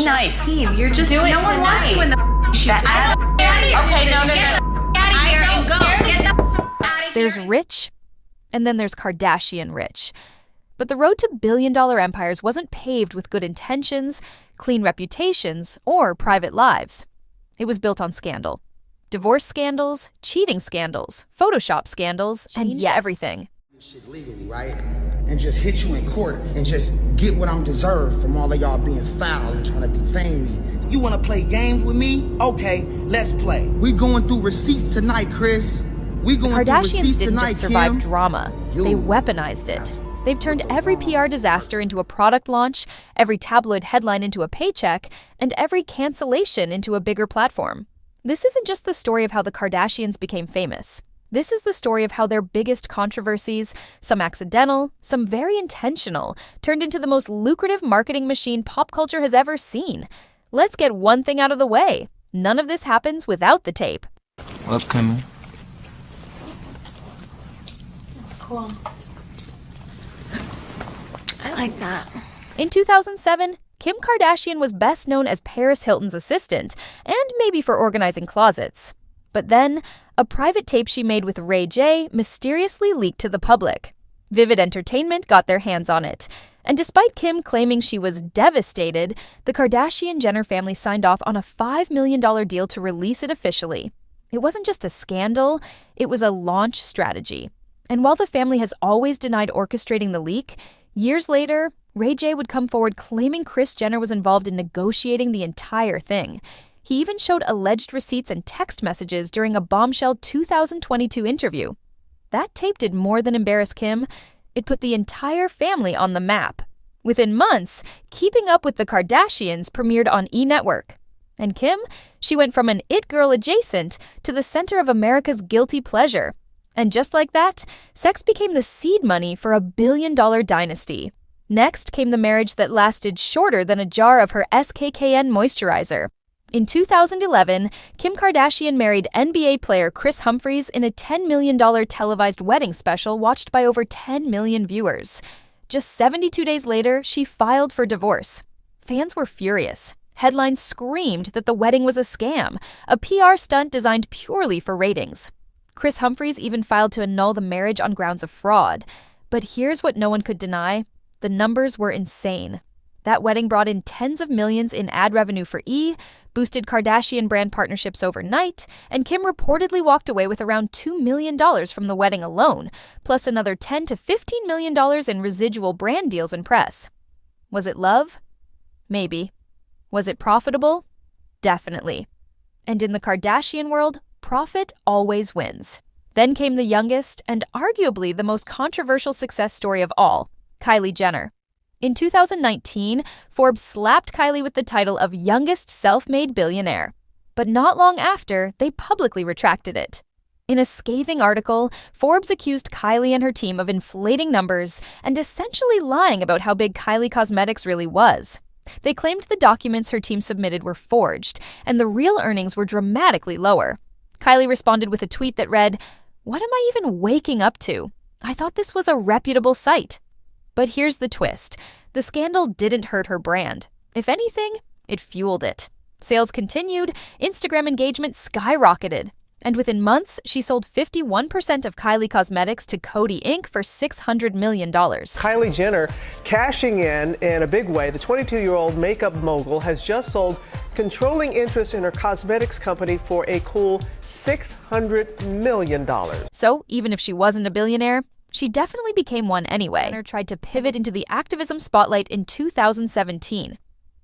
nice. Team. You're just Do it no one wants tonight. you in the shoot. Okay, no. Get out of here and go. Get the out of here. There's rich, and then there's Kardashian rich. But the road to billion-dollar empires wasn't paved with good intentions, clean reputations, or private lives. It was built on scandal. Divorce scandals, cheating scandals, Photoshop scandals, and everything. Shit legally, right? And just hit you in court and just get what I'm deserved from all of y'all being foul and trying to defame me. You want to play games with me? Okay, let's play. We going through receipts tonight, Kris. We going through Kardashians receipts didn't tonight, just survive Kim. drama. They weaponized it. They've turned every PR disaster into a product launch, every tabloid headline into a paycheck, and every cancellation into a bigger platform. This isn't just the story of how the Kardashians became famous. This is the story of how their biggest controversies, some accidental, some very intentional, turned into the most lucrative marketing machine pop culture has ever seen. Let's get one thing out of the way. None of this happens without the tape. Upcoming. Cool. I like that. In 2007, Kim Kardashian was best known as Paris Hilton's assistant, and maybe for organizing closets. But then, a private tape she made with Ray J mysteriously leaked to the public. Vivid Entertainment got their hands on it. And despite Kim claiming she was devastated, the Kardashian-Jenner family signed off on a $5 million deal to release it officially. It wasn't just a scandal, it was a launch strategy. And while the family has always denied orchestrating the leak, years later, Ray J would come forward claiming Kris Jenner was involved in negotiating the entire thing. He even showed alleged receipts and text messages during a bombshell 2022 interview. That tape did more than embarrass Kim. It put the entire family on the map. Within months, Keeping Up with the Kardashians premiered on E! Network. And Kim, she went from an it girl adjacent to the center of America's guilty pleasure. And just like that, sex became the seed money for a billion-dollar dynasty. Next came the marriage that lasted shorter than a jar of her SKKN moisturizer. In 2011, Kim Kardashian married NBA player Kris Humphries in a $10 million televised wedding special watched by over 10 million viewers. Just 72 days later, she filed for divorce. Fans were furious. Headlines screamed that the wedding was a scam, a PR stunt designed purely for ratings. Kris Humphries even filed to annul the marriage on grounds of fraud. But here's what no one could deny. The numbers were insane. That wedding brought in tens of millions in ad revenue for E!, boosted Kardashian brand partnerships overnight, and Kim reportedly walked away with around $2 million from the wedding alone, plus another $10 to $15 million in residual brand deals and press. Was it love? Maybe. Was it profitable? Definitely. And in the Kardashian world, profit always wins. Then came the youngest and arguably the most controversial success story of all, Kylie Jenner. In 2019, Forbes slapped Kylie with the title of youngest self-made billionaire. But not long after, they publicly retracted it. In a scathing article, Forbes accused Kylie and her team of inflating numbers and essentially lying about how big Kylie Cosmetics really was. They claimed the documents her team submitted were forged, and the real earnings were dramatically lower. Kylie responded with a tweet that read, "What am I even waking up to? I thought this was a reputable site." But here's the twist. The scandal didn't hurt her brand. If anything, it fueled it. Sales continued, Instagram engagement skyrocketed. And within months, she sold 51% of Kylie Cosmetics to Coty Inc. for $600 million. Kylie Jenner cashing in a big way. The 22-year-old makeup mogul has just sold controlling interest in her cosmetics company for a cool $600 million. So even if she wasn't a billionaire, she definitely became one anyway. Jenner tried to pivot into the activism spotlight in 2017.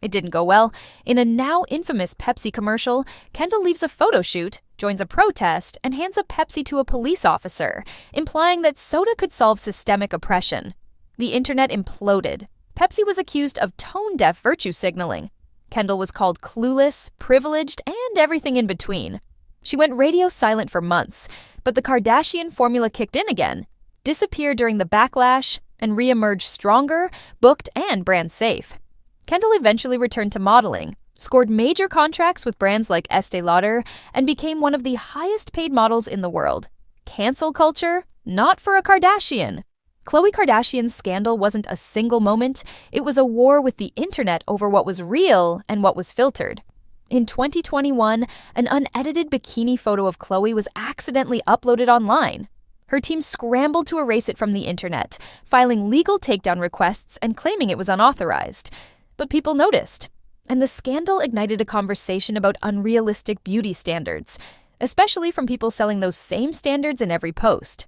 It didn't go well. In a now infamous Pepsi commercial, Kendall leaves a photo shoot, joins a protest, and hands a Pepsi to a police officer, implying that soda could solve systemic oppression. The internet imploded. Pepsi was accused of tone-deaf virtue signaling. Kendall was called clueless, privileged, and everything in between. She went radio silent for months, but the Kardashian formula kicked in again, disappeared during the backlash, and re-emerged stronger, booked, and brand safe. Kendall eventually returned to modeling, scored major contracts with brands like Estee Lauder, and became one of the highest-paid models in the world. Cancel culture? Not for a Kardashian. Khloe Kardashian's scandal wasn't a single moment, it was a war with the internet over what was real and what was filtered. In 2021, an unedited bikini photo of Khloe was accidentally uploaded online. Her team scrambled to erase it from the internet, filing legal takedown requests and claiming it was unauthorized. But people noticed, and the scandal ignited a conversation about unrealistic beauty standards, especially from people selling those same standards in every post.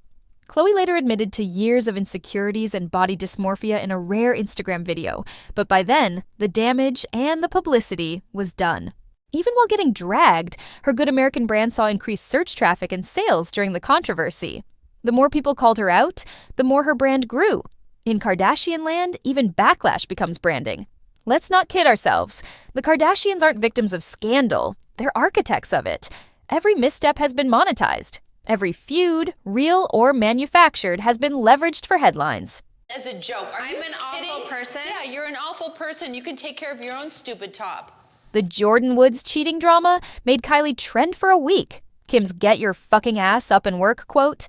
Khloe later admitted to years of insecurities and body dysmorphia in a rare Instagram video, but by then, the damage and the publicity was done. Even while getting dragged, her Good American brand saw increased search traffic and sales during the controversy. The more people called her out, the more her brand grew. In Kardashian land, even backlash becomes branding. Let's not kid ourselves. The Kardashians aren't victims of scandal. They're architects of it. Every misstep has been monetized. Every feud, real or manufactured, has been leveraged for headlines. As a joke. I'm an awful person. Yeah, you're an awful person. You can take care of your own stupid top. The Jordan Woods cheating drama made Kylie trend for a week. Kim's "get your fucking ass up and work" quote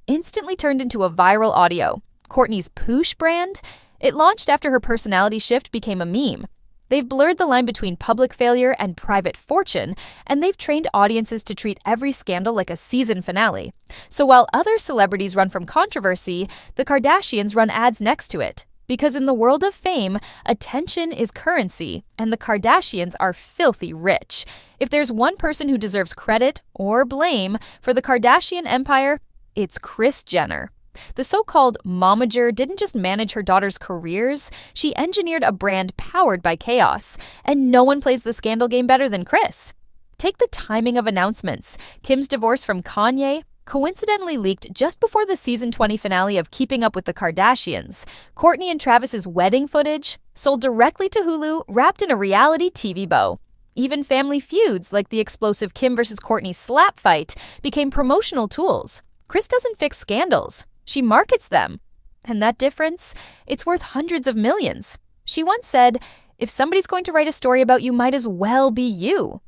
instantly turned into a viral audio. Kourtney's Poosh brand, it launched after her personality shift became a meme. They've blurred the line between public failure and private fortune, and they've trained audiences to treat every scandal like a season finale. So while other celebrities run from controversy, the Kardashians run ads next to it. Because in the world of fame, attention is currency, and the Kardashians are filthy rich. If there's one person who deserves credit or blame for the Kardashian empire, it's Kris Jenner. The so-called momager didn't just manage her daughters' careers, she engineered a brand powered by chaos. And no one plays the scandal game better than Kris. Take the timing of announcements. Kim's divorce from Kanye coincidentally leaked just before the season 20 finale of Keeping Up with the Kardashians. Kourtney and Travis's wedding footage sold directly to Hulu, wrapped in a reality TV bow. Even family feuds like the explosive Kim versus Kourtney slap fight became promotional tools. Kris doesn't fix scandals. She markets them. And that difference, it's worth hundreds of millions. She once said, if somebody's going to write a story about you, might as well be you.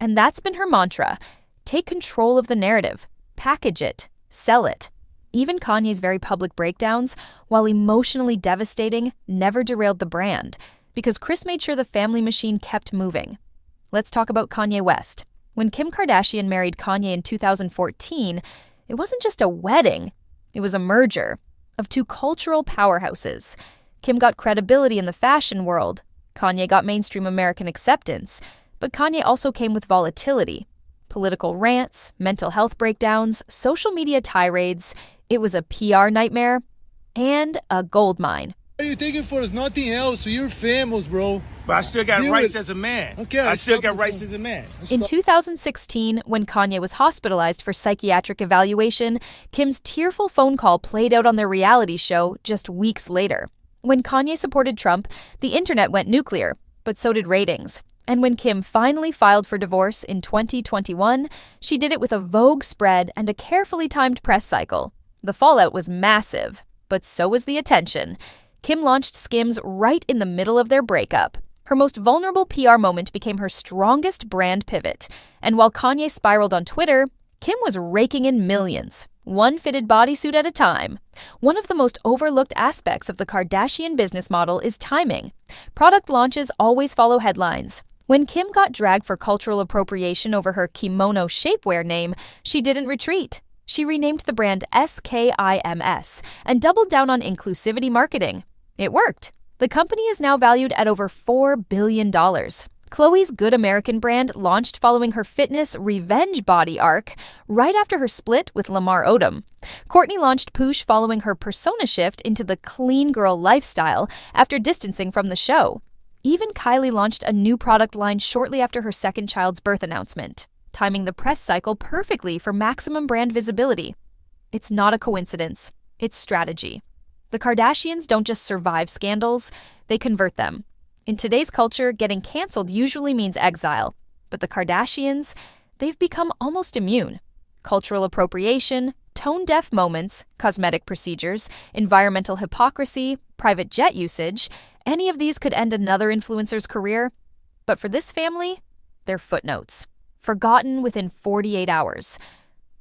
And that's been her mantra. Take control of the narrative. Package it. Sell it. Even Kanye's very public breakdowns, while emotionally devastating, never derailed the brand, because Kris made sure the family machine kept moving. Let's talk about Kanye West. When Kim Kardashian married Kanye in 2014, it wasn't just a wedding. It was a merger of two cultural powerhouses. Kim got credibility in the fashion world. Kanye got mainstream American acceptance. But Kanye also came with volatility. Political rants, mental health breakdowns, social media tirades. It was a PR nightmare and a goldmine. What are you taking for is nothing else. You're famous, bro. But I still got rights as a man. Okay, I still got rights as a man. In 2016, when Kanye was hospitalized for psychiatric evaluation, Kim's tearful phone call played out on their reality show just weeks later. When Kanye supported Trump, the internet went nuclear, but so did ratings. And when Kim finally filed for divorce in 2021, she did it with a Vogue spread and a carefully timed press cycle. The fallout was massive, but so was the attention. Kim launched Skims right in the middle of their breakup. Her most vulnerable PR moment became her strongest brand pivot. And while Kanye spiraled on Twitter, Kim was raking in millions, one fitted bodysuit at a time. One of the most overlooked aspects of the Kardashian business model is timing. Product launches always follow headlines. When Kim got dragged for cultural appropriation over her kimono shapewear name, she didn't retreat. She renamed the brand SKIMS and doubled down on inclusivity marketing. It worked. The company is now valued at over $4 billion. Khloe's Good American brand launched following her fitness revenge body arc right after her split with Lamar Odom. Kourtney launched Poosh following her persona shift into the clean girl lifestyle after distancing from the show. Even Kylie launched a new product line shortly after her second child's birth announcement, timing the press cycle perfectly for maximum brand visibility. It's not a coincidence. It's strategy. The Kardashians don't just survive scandals, they convert them. In today's culture, getting canceled usually means exile. But the Kardashians, they've become almost immune. Cultural appropriation, tone-deaf moments, cosmetic procedures, environmental hypocrisy, private jet usage, any of these could end another influencer's career. But for this family, they're footnotes. Forgotten within 48 hours.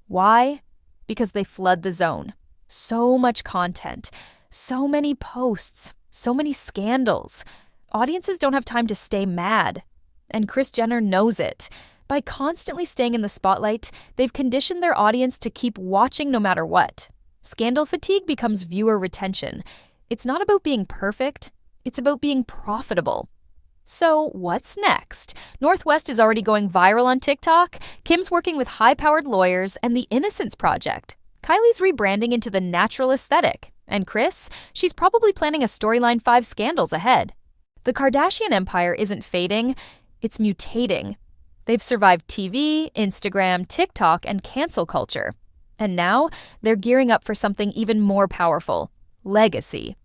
Why? Because they flood the zone. So much content. So many posts, so many scandals. Audiences don't have time to stay mad. And Kris Jenner knows it. By constantly staying in the spotlight, they've conditioned their audience to keep watching no matter what. Scandal fatigue becomes viewer retention. It's not about being perfect, it's about being profitable. So what's next? North West is already going viral on TikTok. Kim's working with high-powered lawyers and the Innocence Project. Kylie's rebranding into the natural aesthetic. And Kris, she's probably planning a storyline 5 scandals ahead. The Kardashian empire isn't fading, it's mutating. They've survived TV, Instagram, TikTok, and cancel culture. And now they're gearing up for something even more powerful: legacy.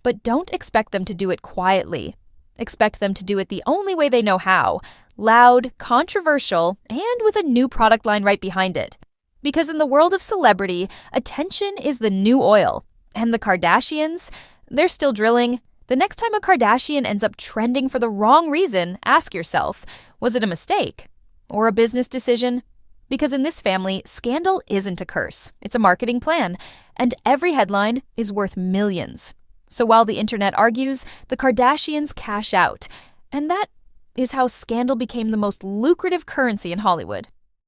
But don't expect them to do it quietly. Expect them to do it the only way they know how: loud, controversial, and with a new product line right behind it. Because in the world of celebrity, attention is the new oil. And the Kardashians, they're still drilling. The next time a Kardashian ends up trending for the wrong reason, ask yourself, was it a mistake? Or a business decision? Because in this family, scandal isn't a curse. It's a marketing plan. And every headline is worth millions. So while the internet argues, the Kardashians cash out. And that is how scandal became the most lucrative currency in Hollywood.